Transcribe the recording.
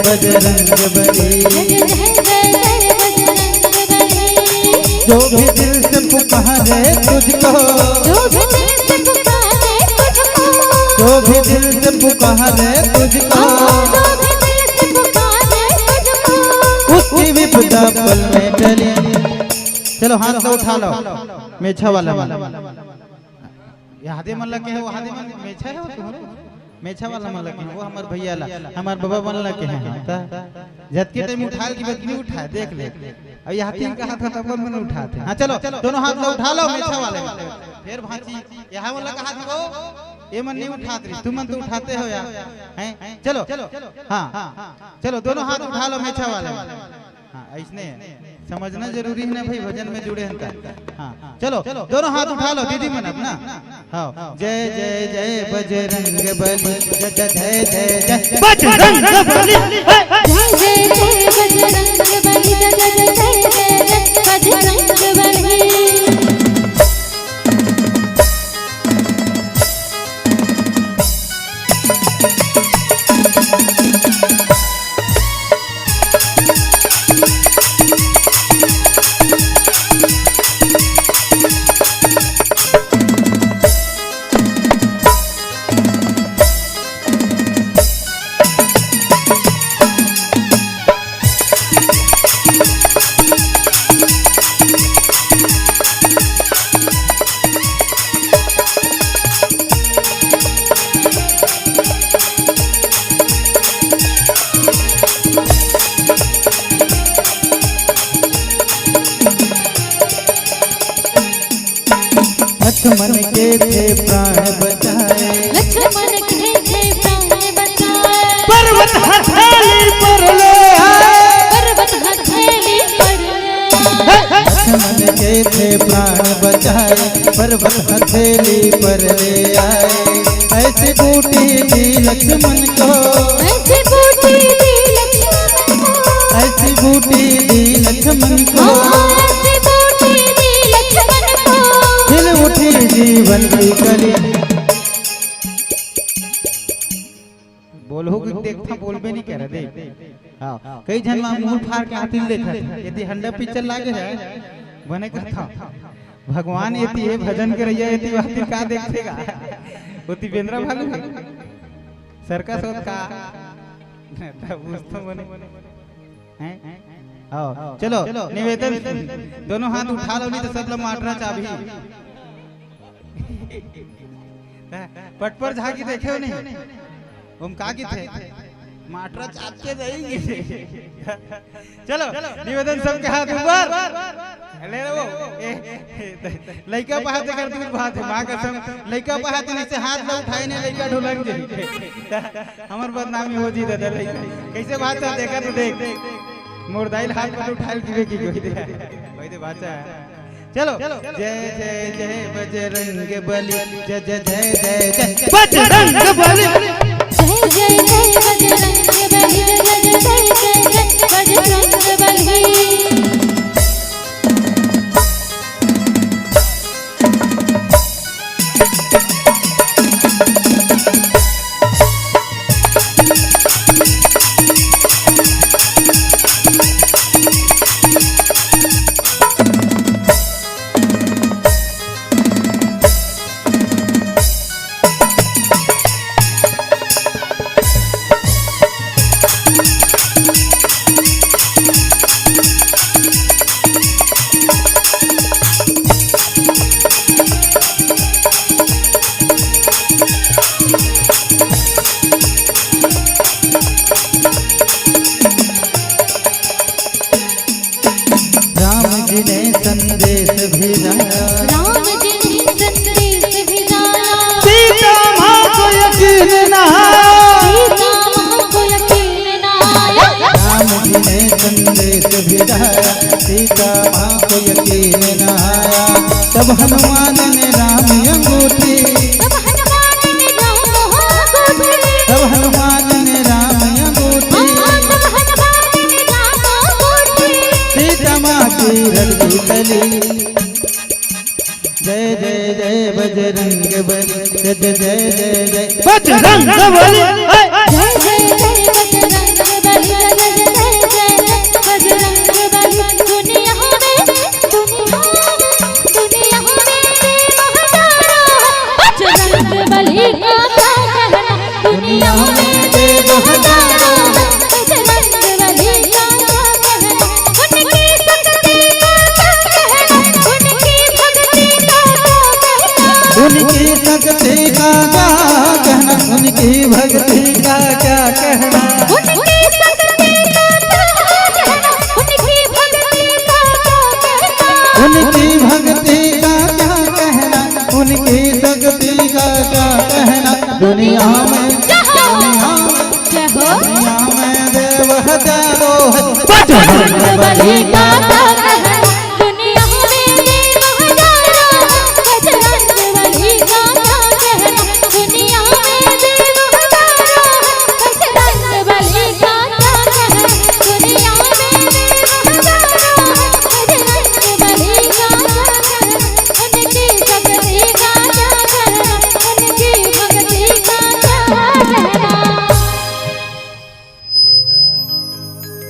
बजरंगबली। जो भी दिल से पुकारे तुझको, जो भी दिल से पुकारे तुझको, उसकी विपदा पल में टली। चलो हाथ से उठा लो। मेछा वाला हादे मल्ला के है वो, हादे मेछा है वो तुम्हारे मेछा वाला मल्ला के वो हमार भैया ला हमार बाबा मल्ला के हैं। जत के टाइम उठा की बात नहीं उठाए देख ले। अब ये हाथी का हाथ था तब मैंने उठाते। हां चलो दोनों हाथ से उठा लो मेछा वाले। फिर भांची यहां वाला का हाथ को ये मन नहीं उठाते तुम मन तो उठाते हो यार हैं। चलो हां चलो दोनों हाथ उठा लो मेछा वाले। हां ऐसने समझना जरूरी है ना भाई, भजन में जुड़े हैं। हाँ चलो दोनों हाथ उठा लो दीदी मन अपना। हाँ जय जय जय बजरंगबली, जय जय जय जय बजरंगबली, जय जय जय बजरंगबली, जय जय जय बजरंगबली। लक्ष्मण के थे प्राण बचाए, लक्ष्मण के थे प्राण बचाए। पर्वत हथेली पर ले आए, पर्वत हथेली पर ले आए। लक्ष्मण के थे प्राण बचाए, पर्वत हथेली पर ले आए। ऐसी बूटी दी लक्ष्मण को, ऐसी बूटी दी लक्ष्मण को, ऐसी बूटी दी लक्ष्मण को, उठी जीवन की कली। बोलो कि देखता बोलबे नहीं कर रहे। हाँ कई जन मुंह फाड़ के हाथी देखा यदि हंडा पिक्चर लागे है बने कथा भगवान यदि है भजन के रहिया यदि हाथी का देखेगा होती बेंद्रा भालू सर्कस होत का तो बने हैं। आओ चलो निवेदन दोनों हाथ उठा लो नहीं तो सब लोग माटरा चाबी पट पर झाकी देखे हो नहीं हम का की थे माटरा चाप के जाएंगे। चलो निवेदन सबके हाथ ऊपर ले लो। लइका पहाते कर दूर बात है मां कसम लइका पहाते नहीं से हाथ ना उठाए ने लइका ढोलक जे हमर बदनामी हो जी दादा लइका कैसे बात है देखा तो देख मोरदाइल हाथ पर उठाल गिरे की कोई दे भाई दे बाचा। चलो जय जय जय बजरंगबली, जय जय जय जय बजरंगबली, जय जय जय बजरंगबली, जय जय जय बजरंगबली। संदेश भेजाया, राम जी ने संदेश भेजाया। सीता माँ को यकीन न आया, सीता माँ को यकीन न आया। राम जी ने संदेश भेजाया, सीता माँ को यकीन न आया। तब हनुमान ने राम अंगूठी, तब हनुमान ने राम अंगूठी, तब हनुमान ने राम अंगूठी, सीता माँ की रखी कली। जय जय जय बजरंग बली, जय जय जय जय बजरंग बली, जय जय जय बजरंग बली, जय जय जय बजरंग बली। दुनिया में बजरंग बली का क्या कहना, दुनिया में देव हजारों बजरंग बली का क्या कहना। उनकी शक्ति का क्या कहना, उनकी भक्ति का क्या कहना, उनकी शक्ति का क्या कहना, उनकी भक्ति का क्या कहना, उनकी शक्ति का क्या कहना, उनकी भक्ति का क्या कहना, उनकी भक्ति का क्या कहना, उनकी शक्ति का क्या कहना। दुनिया में जय हो दुनिया में देव हजारों है, बजरंग बली का